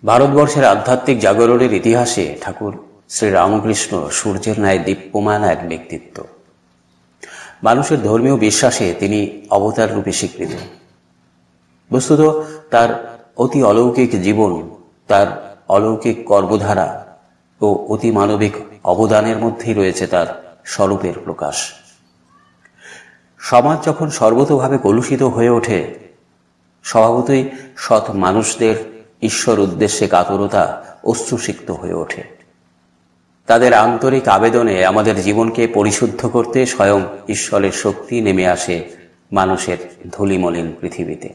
ভারতবর্ষের আধ্যাত্মিক জাগরণের ইতিহাসে ঠাকুর শ্রীরামকৃষ্ণ সূর্যের ন্যায় দীপ্যমান এক ব্যক্তিত্ব। মানুষের ধর্মীয় বিশ্বাসে তিনি অবতার রূপে স্বীকৃত। বস্তুত তার অতি অলৌকিক জীবন, তার অলৌকিক কর্মধারা ও অতি মানবিক অবদানের মধ্যেই রয়েছে তার স্বরূপের প্রকাশ। সমাজ যখন সর্বতোভাবে কলুষিত হয়ে ওঠে, স্বভাবতই সৎ মানুষদের ঈশ্বর উদ্দেশ্যে কাতরতা অশ্রুসিক্ত হয়ে ওঠে। তাদের আন্তরিক আবেদনে আমাদের জীবনকে পরিশুদ্ধ করতে স্বয়ং ঈশ্বরের শক্তি নেমে আসে মানুষের ধূলিমলিন পৃথিবীতে।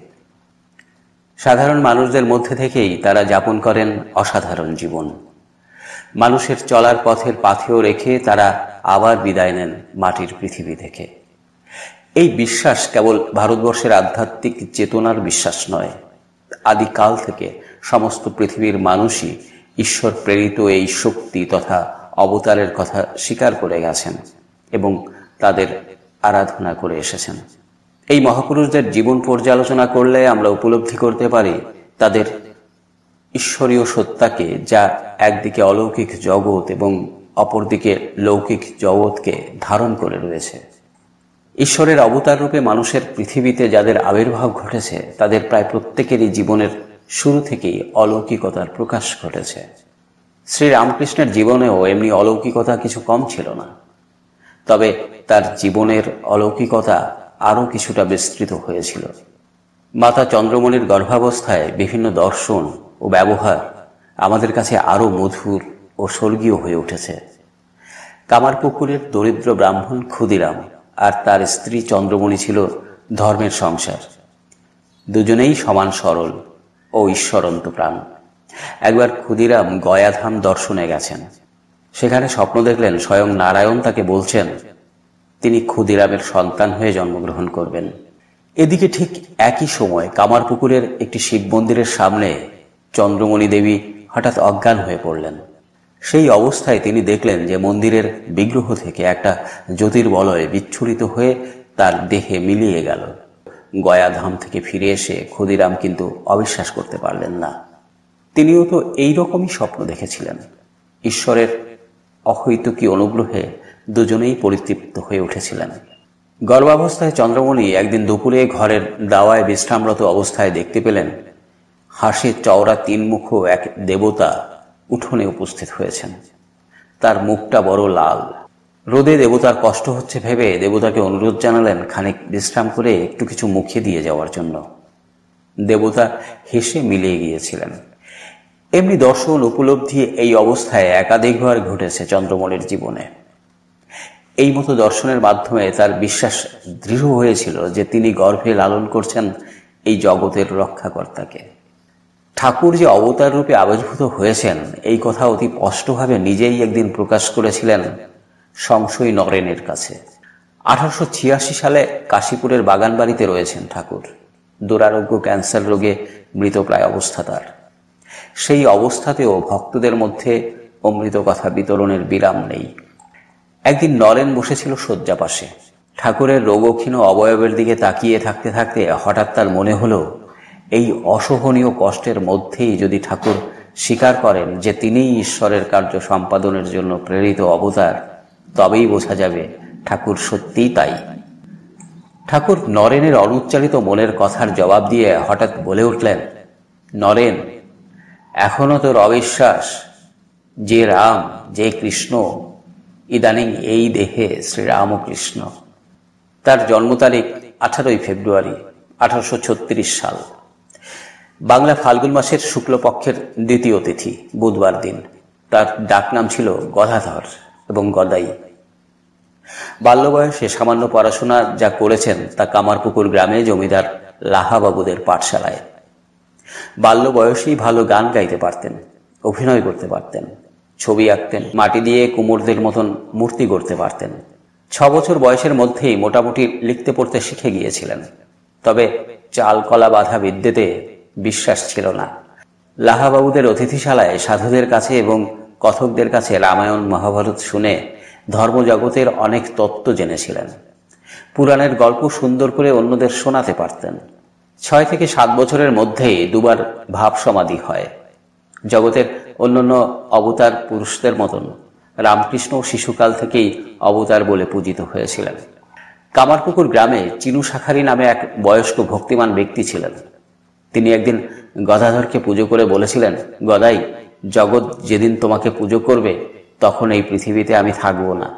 সাধারণ মানুষদের মধ্যে থেকেই তারা যাপন করেন অসাধারণ জীবন। মানুষের চলার পথের পাথেয় রেখে তারা আবার বিদায় নেন মাটির পৃথিবী থেকে। এই বিশ্বাস কেবল ভারতবর্ষের আধ্যাত্মিক চেতনার বিশ্বাস নয়, আদিকাল থেকে সমস্ত পৃথিবীর মানুষই ঈশ্বর প্রেরিত এই শক্তি তথা অবতারের কথা স্বীকার করে গেছেন এবং তাদের আরাধনা করে এসেছেন। এই মহাপুরুষদের জীবন পর্যালোচনা করলে আমরা উপলব্ধি করতে পারি তাদের ঈশ্বরীয় সত্তাকে, যা একদিকে অলৌকিক জগৎ এবং অপরদিকে লৌকিক জগৎকে ধারণ করে রয়েছে। ঈশ্বরের অবতার রূপে মানুষের পৃথিবীতে যাদের আবির্ভাব ঘটেছে, তাদের প্রায় প্রত্যেকেরই জীবনের শুরু থেকেই অলৌকিকতার প্রকাশ ঘটেছে। শ্রীরামকৃষ্ণের জীবনেও এমনি অলৌকিকতা কিছু কম ছিল না। তবে তার জীবনের অলৌকিকতা আরও কিছুটা বিস্তৃত হয়েছিল। মাতা চন্দ্রমণির গর্ভাবস্থায় বিভিন্ন দর্শন ও ব্যবহার আমাদের কাছে আরও মধুর ও স্বর্গীয় হয়ে উঠেছে। কামারপুকুরের দরিদ্র ব্রাহ্মণ ক্ষুদিরাম আর তার স্ত্রী চন্দ্রমণি ছিল ধর্মের সংসার। দুজনেই সমান সরল ও ঈশ্বরন্ত প্রাণ। একবার ক্ষুদিরাম গয়াধাম দর্শনে গেছেন। সেখানে স্বপ্ন দেখলেন স্বয়ং নারায়ণ তাকে বলছেন তিনি ক্ষুদিরামের সন্তান হয়ে জন্মগ্রহণ করবেন। এদিকে ঠিক একই সময় কামারপুকুরের একটি শিব মন্দিরের সামনে চন্দ্রমণি দেবী হঠাৎ অজ্ঞান হয়ে পড়লেন। সেই অবস্থায় তিনি দেখলেন যে মন্দিরের বিগ্রহ থেকে একটা জ্যোতির্বলয় বিচ্ছুরিত হয়ে তার দেহে মিলিয়ে গেল। গয়াধাম থেকে ফিরে এসে ক্ষুদিরাম কিন্তু অবিশ্বাস করতে পারলেন না। তিনিও তো এইরকমই স্বপ্ন দেখেছিলেন। ঈশ্বরের অহৈতুকী অনুগ্রহে দুজনেই পরিতৃপ্ত হয়ে উঠেছিলেন। গর্ভাবস্থায় চন্দ্রমণি একদিন দুপুরে ঘরের দাওয়ায় বিশ্রামরত অবস্থায় দেখতে পেলেন হাসির চওড়া তিনমুখ এক দেবতা উঠোনে উপস্থিত হয়েছেন। তার মুখটা বড় লাল। রোদে দেবতার কষ্ট হচ্ছে ভেবে দেবতাকে অনুরোধ জানালেন খানিক বিশ্রাম করে একটু কিছু মুখে দিয়ে যাওয়ার জন্য। দেবতা হেসে মিলিয়ে গিয়েছিলেন। এমনি দর্শন উপলব্ধি এই অবস্থায় একাধিকবার ঘটেছে চন্দ্রমণির জীবনে। এই মতো দর্শনের মাধ্যমে তার বিশ্বাস দৃঢ় হয়েছিল যে তিনি গর্ভে লালন করছেন এই জগতের রক্ষাকর্তাকে। ঠাকুর যে অবতার রূপে আবির্ভূত হয়েছেন এই কথা অতি স্পষ্টভাবে নিজেই একদিন প্রকাশ করেছিলেন সংশয় নরেনের কাছে। 1886 সালে কাশীপুরের বাগানবাড়িতে রয়েছেন ঠাকুর। দুরারোগ্য ক্যান্সার রোগে মৃতপ্রায় অবস্থা তার। সেই অবস্থাতেও ভক্তদের মধ্যে অমৃত কথা বিতরণের বিরাম নেই। একদিন নরেন বসেছিল শয্যা পাশে। ঠাকুরের রোগক্ষীণ অবয়বের দিকে তাকিয়ে থাকতে থাকতে হঠাৎ তার মনে হলো এই অসহনীয় কষ্টের মধ্যেই যদি ঠাকুর স্বীকার করেন যে তিনিই ঈশ্বরের কার্য সম্পাদনের জন্য প্রেরিত অবতার, তবেই বোঝা যাবে ঠাকুর সত্যিই তাই। ঠাকুর নরেনের অনুচ্চারিত মনের কথার জবাব দিয়ে হঠাৎ বলে উঠলেন, নরেন, এখনো তোর অবিশ্বাস? যে রাম, যে কৃষ্ণ, ইদানিং এই দেহে শ্রীরামকৃষ্ণ। তার জন্ম তারিখ 18 ফেব্রুয়ারি 1836 সাল। বাংলা ফাল্গুন মাসের শুক্লপক্ষের দ্বিতীয় তিথি, বুধবার দিন। তার ডাকনাম ছিল গদাধর এবং গদাই। বাল্য বয়সে সামান্য পড়াশোনা যা করেছেন তা কামারপুকুর গ্রামে জমিদার লাহাবাবুদের পাঠশালায়। বাল্য বয়সেই ভালো গান গাইতে পারতেন, অভিনয় করতে পারতেন, ছবি আঁকতেন, মাটি দিয়ে কুমোরদের মতন মূর্তি গড়তে পারতেন। 6 বছর বয়সের মধ্যেই মোটামুটি লিখতে পড়তে শিখে গিয়েছিলেন। তবে চাল কলা বাঁধা বিদ্যেতে বিশ্বাস ছিল না। লাহাবাবুদের অতিথিশালায় সাধুদের কাছে এবং কথকদের কাছে রামায়ণ মহাভারত শুনে ধর্মজগতের অনেক তত্ত্ব জেনেছিলেন। পুরাণের গল্প সুন্দর করে অন্যদের শোনাতে পারতেন। 6 থেকে 7 বছরের মধ্যেই দুবার ভাব সমাধি হয়। জগতের অন্যান্য অবতার পুরুষদের মতন রামকৃষ্ণ শিশুকাল থেকেই অবতার বলে পূজিত হয়েছিলেন। কামারপুকুর গ্রামে চিনু শাখারি নামে এক বয়স্ক ভক্তিমান ব্যক্তি ছিলেন। তিনি একদিন গদাধরকে পুজো করে বলেছিলেন, গদাই, জগৎ যেদিন তোমাকে পুজো করবে তখন এই পৃথিবীতে আমি থাকবো না।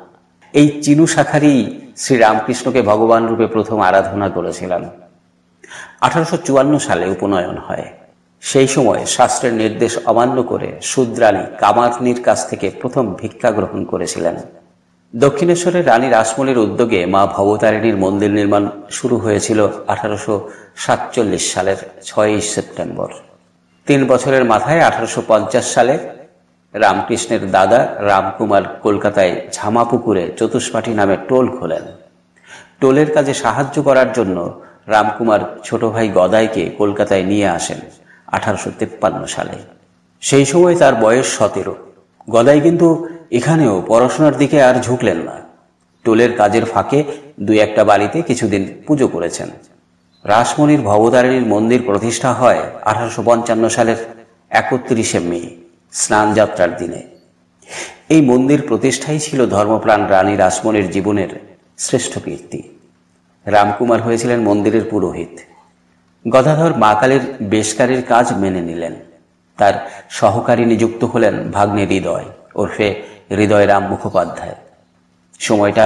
এই চিনু শাখারি শ্রী রামকৃষ্ণকে ভগবান রূপে প্রথম আরাধনা করেছিলেন। 1854 সালে উপনয়ন হয়। সেই সময় শাস্ত্রের নির্দেশ অমান্য করে শূদ্রাণী কামারনীর কাছ থেকে প্রথম ভিক্ষা গ্রহণ করেছিলেন। দক্ষিণেশ্বরের রানী রাসমণির উদ্যোগে মা ভবতারিণীর মন্দির নির্মাণ শুরু হয়েছিল 1847 সালের 6 সেপ্টেম্বর। 3 বছরের মাথায় 1850 সালে রামকৃষ্ণের দাদা রামকুমার কলকাতায় ঝামাপুকুরে চতুষ্পাঠী নামে টোল খোলেন। টোলের কাজে সাহায্য করার জন্য রামকুমার ছোট ভাই গদাইকে কলকাতায় নিয়ে আসেন 1853 সালে। সেই সময় তার বয়স 17। গদাই কিন্তু এখানেও পড়াশোনার দিকে আর ঝুঁকলেন না। টোলের কাজের ফাঁকে 2-1টা বাড়িতে কিছুদিন পুজো করেছেন। রাসমণির ভবতারিণীর মন্দির প্রতিষ্ঠা হয় 1855 সালের 31 মে, স্নান যাত্রার দিনে। এই মন্দির প্রতিষ্ঠাই ছিল ধর্মপ্রাণ রানী রাসমণির জীবনের শ্রেষ্ঠ কীর্তি। রামকুমার হয়েছিলেন মন্দিরের পুরোহিত। গদাধর মা কালীর বেশকারীর কাজ মেনে নিলেন। তার সহকারী নিযুক্ত হলেন ভাগ্নে হৃদয় ওরফে হৃদয় রাম মুখোপাধ্যায়। সময়টা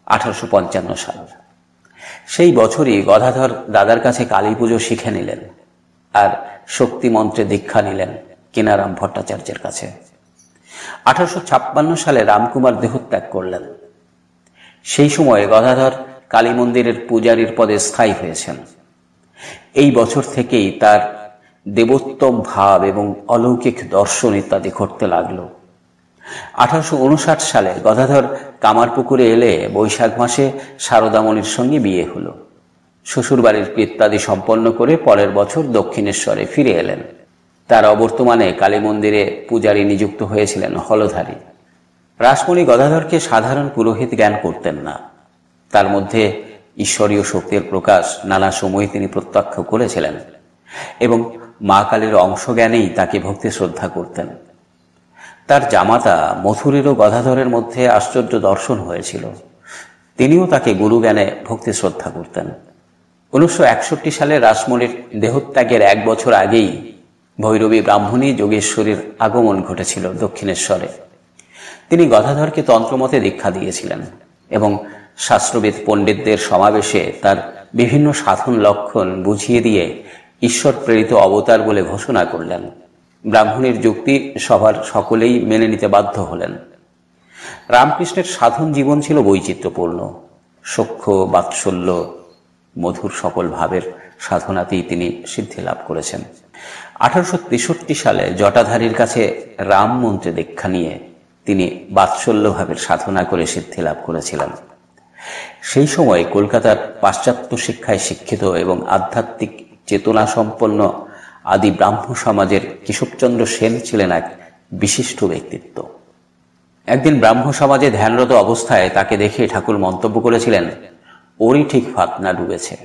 1855 সাল। সেই বছরই গদাধর দাদার কাছে কালী পুজো শিখে নিলেন আর শক্তি মন্ত্রে দীক্ষা নিলেন কিনারাম ভট্টাচার্যের কাছে। 1856 সালে রামকুমার দেহত্যাগ করলেন। সেই সময়ে গদাধর কালী মন্দিরের পূজারীর পদে স্থায়ী হয়েছেন। এই বছর থেকেই তার দেবোত্তম ভাব এবং অলৌকিক দর্শন ইত্যাদি ঘটতে লাগলো। 1859 সালে গদাধর কামারপুকুরে এলে বৈশাখ মাসে শারদামণির সঙ্গে বিয়ে হলো। শ্বশুরবাড়ির ইত্যাদি সম্পন্ন করে পরের বছর দক্ষিণেশ্বরে ফিরে এলেন। তার অবর্তমানে কালী মন্দিরে পূজারী নিযুক্ত হয়েছিলেন হলধারী। রাসমণি গদাধরকে সাধারণ পুরোহিত জ্ঞান করতেন না। তার মধ্যে ঈশ্বরীয় শক্তির প্রকাশ নানা সময় তিনি প্রত্যক্ষ করেছিলেন এবং মা কালীর অংশজ্ঞানেই তাকে ভক্তি শ্রদ্ধা করতেন। তার জামাতা মথুরেরও গদাধরের মধ্যে আশ্চর্য দর্শন হয়েছিল। তিনিও তাকে গুরুজ্ঞানে ভক্তি শ্রদ্ধা করতেন। 1961 সালে রাসমণির দেহত্যাগের 1 বছর আগেই ভৈরবী ব্রাহ্মণী যোগেশ্বরীর আগমন ঘটেছিল দক্ষিণেশ্বরে। তিনি গদাধরকে তন্ত্রমতে দীক্ষা দিয়েছিলেন এবং শাস্ত্রবিদ পণ্ডিতদের সমাবেশে তার বিভিন্ন সাধন লক্ষণ বুঝিয়ে দিয়ে ঈশ্বর প্রেরিত অবতার বলে ঘোষণা করলেন। ব্রাহ্মণীর যুক্তি সবার সকলেই মেনে নিতে বাধ্য হলেন। রামকৃষ্ণের সাধন জীবন ছিল বৈচিত্র্যপূর্ণ। সখ্য, বাৎসল্য, মধুর সকল ভাবের সাধনাতেই তিনি সিদ্ধি লাভ করেছেন। 1863 সালে জটাধারীর কাছে রাম মন্ত্রে দীক্ষা নিয়ে তিনি বাৎসল্য ভাবের সাধনা করে সিদ্ধি লাভ করেছিলেন। সেই সময় কলকাতার পাশ্চাত্য শিক্ষায় শিক্ষিত এবং আধ্যাত্মিক চেতনা সম্পন্ন আদি ব্রাহ্ম সমাজের কেশবচন্দ্র সেন ছিলেন এক বিশিষ্ট ব্যক্তিত্ব। একদিন ব্রাহ্ম সমাজে ধ্যানরত অবস্থায় তাকে দেখে ঠাকুর মন্তব্য করেছিলেন, ওরই ঠিক ফাতনা ডুবেছে।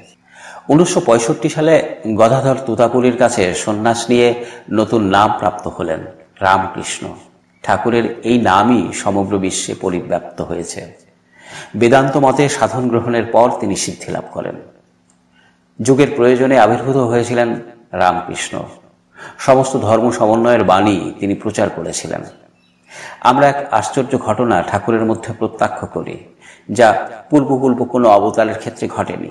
1965 সালে গদাধর তুতাপুরীর কাছে সন্ন্যাস নিয়ে নতুন নাম প্রাপ্ত হলেন, রামকৃষ্ণ। ঠাকুরের এই নামই সমগ্র বিশ্বে পরিব্যাপ্ত হয়েছে। বেদান্ত মতে সাধন গ্রহণের পর তিনি সিদ্ধি লাভ করেন। যুগের প্রয়োজনে আবির্ভূত হয়েছিলেন রামকৃষ্ণ। সমস্ত ধর্ম সমন্বয়ের বাণী তিনি প্রচার করেছিলেন। আমরা এক আশ্চর্য ঘটনা ঠাকুরের মধ্যে প্রত্যক্ষ করি, যা পূর্ব কোনো অবতারের ক্ষেত্রে ঘটেনি।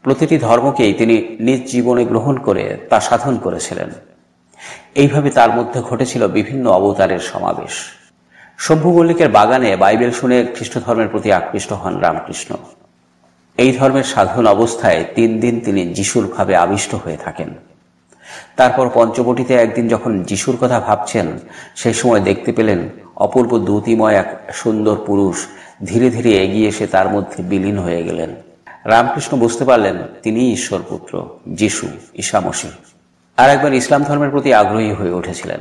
প্রতিটি ধর্মকেই তিনি নিজ জীবনে গ্রহণ করে তা সাধন করেছিলেন। এইভাবে তার মধ্যে ঘটেছিল বিভিন্ন অবতারের সমাবেশ। শম্ভু মল্লিকের বাগানে বাইবেল শুনে খ্রিস্ট ধর্মের প্রতি আকৃষ্ট হন রামকৃষ্ণ। এই ধর্মের সাধন অবস্থায় 3 দিন তিনি যিশুর ভাবে আবিষ্ট হয়ে থাকেন। তারপর পঞ্চবটিতে একদিন যখন যিশুর কথা ভাবছেন, সেই সময় দেখতে পেলেন অপূর্ব দ্যুতিময় এক সুন্দর পুরুষ ধীরে ধীরে এগিয়ে এসে তার মধ্যে বিলীন হয়ে গেলেন। রামকৃষ্ণ বুঝতে পারলেন তিনি ঈশ্বর পুত্র, যিশু, ঈসা মসীহ। আর একবার ইসলাম ধর্মের প্রতি আগ্রহী হয়ে উঠেছিলেন।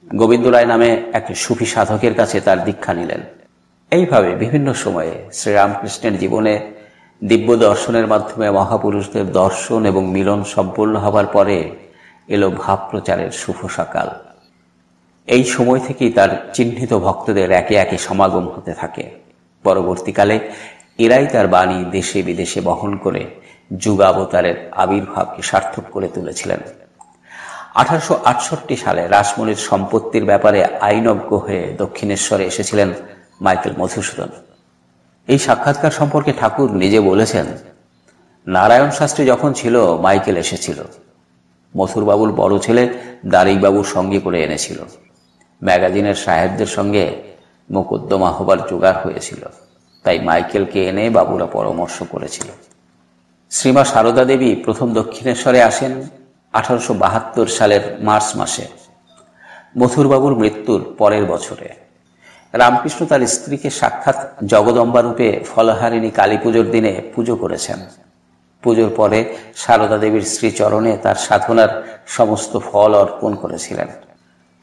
গোবিন্দ রায় নামে এক সুফি সাধকের কাছে তার দীক্ষা নিলেন। এইভাবে বিভিন্ন সময়ে শ্রীরামকৃষ্ণের জীবনে দিব্য দর্শনের মাধ্যমে মহাপুরুষদের দর্শন এবং মিলন সম্পূর্ণ হবার পরে এলো ভাব প্রচারের শুভ সকাল। এই সময় থেকেই তার চিহ্নিত ভক্তদের একে একে সমাগম হতে থাকে। পরবর্তীকালে এরাই তার বাণী দেশে বিদেশে বহন করে যুগাবতারের আবির্ভাবকে সার্থক করে তুলেছিলেন। 1868 সালে রাসমণির সম্পত্তির ব্যাপারে আইনজ্ঞ হয়ে দক্ষিণেশ্বরে এসেছিলেন মাইকেল মধুসূদন। এই সাক্ষাৎকার সম্পর্কে ঠাকুর নিজে বলেছেন, নারায়ণ শাস্ত্রী যখন ছিল মাইকেল এসেছিল, মথুরবাবুর বড় ছেলে দারিকবাবুর সঙ্গে করে এনেছিল, ম্যাগাজিনের সাহেবদের সঙ্গে মোকদ্দমা হবার জোগাড় হয়েছিল, তাই মাইকেলকে এনে বাবুরা পরামর্শ করেছিল। শ্রীমা সারদা দেবী প্রথম দক্ষিণেশ্বরে আসেন 1872 সালের মার্চ মাসে, মথুরবাবুর মৃত্যুর পরের বছরে। রামকৃষ্ণ তার স্ত্রীকে সাক্ষাৎ জগদম্বা রূপে ফলহারিণী কালী পুজোর দিনে পুজো করেছেন। পুজোর পরে সারদা দেবীর শ্রীচরণে তার সাধনার সমস্ত ফল অর্পণ করেছিলেন।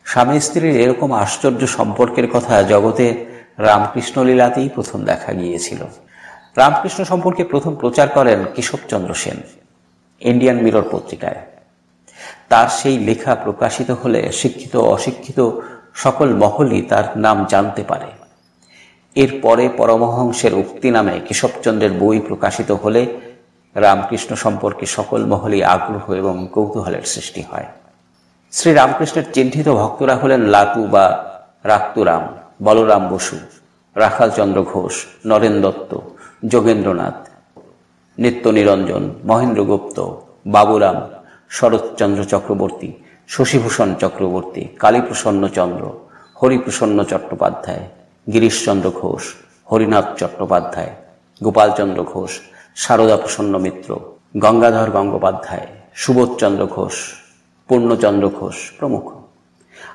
স্বামী স্ত্রীর এরকম আশ্চর্য সম্পর্কের কথা জগতে রামকৃষ্ণ লীলাতেই প্রথম দেখা গিয়েছিল। রামকৃষ্ণ সম্পর্কে প্রথম প্রচার করেন কেশবচন্দ্র সেন ইন্ডিয়ান মিরর পত্রিকায়। তার সেই লেখা প্রকাশিত হলে শিক্ষিত অশিক্ষিত সকল মহলই তার নাম জানতে পারে। এরপরে পরমহংসের উক্তি নামে কেশবচন্দ্রের বই প্রকাশিত হলে রামকৃষ্ণ সম্পর্কে সকল মহলই আগ্রহ এবং কৌতূহলের সৃষ্টি হয়। শ্রী রামকৃষ্ণের চিহ্নিত ভক্তরা হলেন লাটু বা রাক্তুরাম, বলরাম বসু, রাখালচন্দ্র ঘোষ, নরেন দত্ত, যোগেন্দ্রনাথ, নিত্যনিরঞ্জন, মহেন্দ্র গুপ্ত, বাবুরাম, শরৎচন্দ্র চক্রবর্তী, শশীভূষণ চক্রবর্তী, কালীপ্রসন্ন চন্দ্র, হরিপ্রসন্ন চট্টোপাধ্যায়, গিরিশচন্দ্র ঘোষ, হরিনাথ চট্টোপাধ্যায়, গোপালচন্দ্র ঘোষ, সারদা প্রসন্ন মিত্র, গঙ্গাধর গঙ্গোপাধ্যায়, সুবোধচন্দ্র ঘোষ, পূর্ণচন্দ্র ঘোষ প্রমুখ।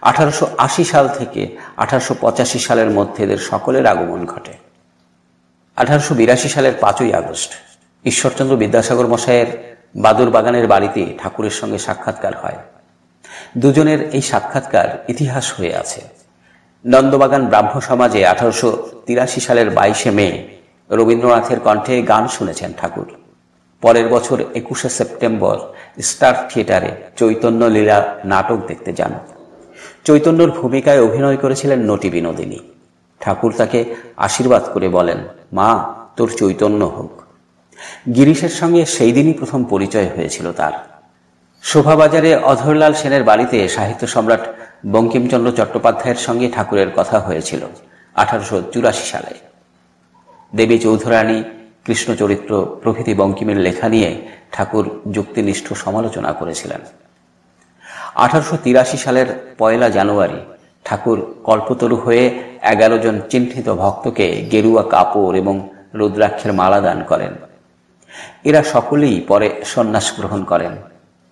1880 সাল থেকে 1885 সালের মধ্যে এদের সকলের আগমন ঘটে। 1882 সালের 5ই আগস্ট ঈশ্বরচন্দ্র বিদ্যাসাগর মশাইয়ের বাদুর বাগানের বাড়িতে ঠাকুরের সঙ্গে সাক্ষাৎকার হয়। দুজনের এই সাক্ষাৎকার ইতিহাস হয়ে আছে। নন্দবাগান ব্রাহ্ম সমাজে 1883 সালের 22 মে রবীন্দ্রনাথের কণ্ঠে গান শুনেছেন ঠাকুর। পরের বছর 21 সেপ্টেম্বর স্টার থিয়েটারে চৈতন্য লীলা নাটক দেখতে যান। চৈতন্যর ভূমিকায় অভিনয় করেছিলেন নটি বিনোদিনী। ঠাকুর তাকে আশীর্বাদ করে বলেন, মা তোর চৈতন্য হোক। গিরিশের সঙ্গে সেই দিনই প্রথম পরিচয় হয়েছিল তার। শোভাবাজারে অধরলাল সেনের বাড়িতে সাহিত্য সম্রাট বঙ্কিমচন্দ্র চট্টোপাধ্যায়ের সঙ্গে ঠাকুরের কথা হয়েছিল 1884 সালে। দেবী চৌধুরানী, কৃষ্ণচরিত্র প্রভৃতি বঙ্কিমের লেখা নিয়ে ঠাকুর যুক্তিনিষ্ঠ সমালোচনা করেছিলেন। 1883 সালের 1 জানুয়ারি ঠাকুর কল্পতরু হয়ে 11 জন চিহ্নিত ভক্তকে গেরুয়া কাপড় এবং রুদ্রাক্ষের মালা দান করেন। এরা সকলেই পরে সন্ন্যাস গ্রহণ করেন।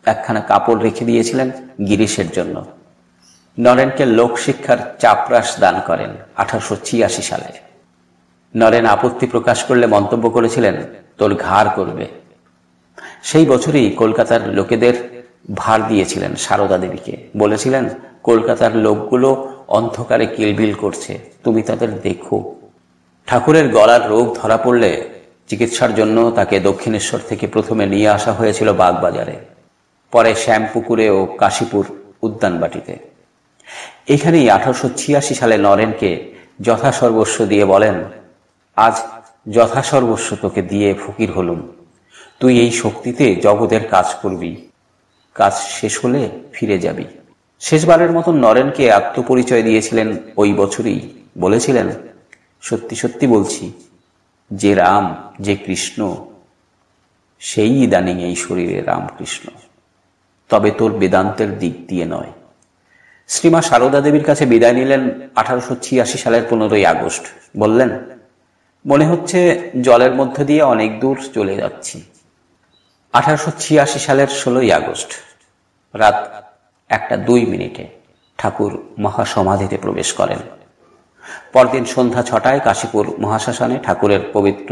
একখানা কাপড় রেখে দিয়েছিলেন গিরিশের জন্য। নরেনকে লোকশিক্ষার চাপরাস দান করেন 1886 সালে। নরেন আপত্তি প্রকাশ করলে মন্তব্য করেছিলেন, তোর ঘাড় করবে। সেই বছরই কলকাতার লোকেদের ভার দিয়েছিলেন সারদা দেবীকে। বলেছিলেন, কলকাতার লোকগুলো অন্ধকারে কিলবিল করছে, তুমি তাদের দেখো। ঠাকুরের গলার রোগ ধরা পড়লে চিকিৎসার জন্য তাকে দক্ষিণেশ্বর থেকে প্রথমে নিয়ে আসা হয়েছিল বাগবাজারে, পরে শ্যামপুকুরে ও কাশীপুর উদ্যানবাটিতে। এখানেই 1886 সালে নরেনকে যথাসর্বস্ব দিয়ে বলেন, আজ যথাসর্বস্ব তোকে দিয়ে ফকির হলুম, তুই এই শক্তিতে জগতের কাজ করবি, কাজ শেষ হলে ফিরে যাবি। শেষবারের মতন নরেনকে আত্মপরিচয় দিয়েছিলেন ওই বছরই। বলেছিলেন, সত্যি সত্যি বলছি, যে রাম, যে কৃষ্ণ, সেই ইদানিং এই শরীরে রামকৃষ্ণ, তবে তোর বেদান্তের দিক দিয়ে নয়। শ্রীমা সারদা দেবীর কাছে বিদায় নিলেন 1886 সালের 15 আগস্ট। বললেন, মনে হচ্ছে জলের মধ্য দিয়ে অনেক দূর চলে যাচ্ছি। 1886 সালের 16 আগস্ট রাত 1:02 ঠাকুর মহাসমাধিতে প্রবেশ করেন। পরদিন সন্ধ্যা 6টায় কাশীপুর মহাশ্মশানে ঠাকুরের পবিত্র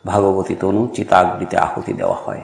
ভাগবতী তনু চিতাগ্নিতে আহুতি দেওয়া হয়।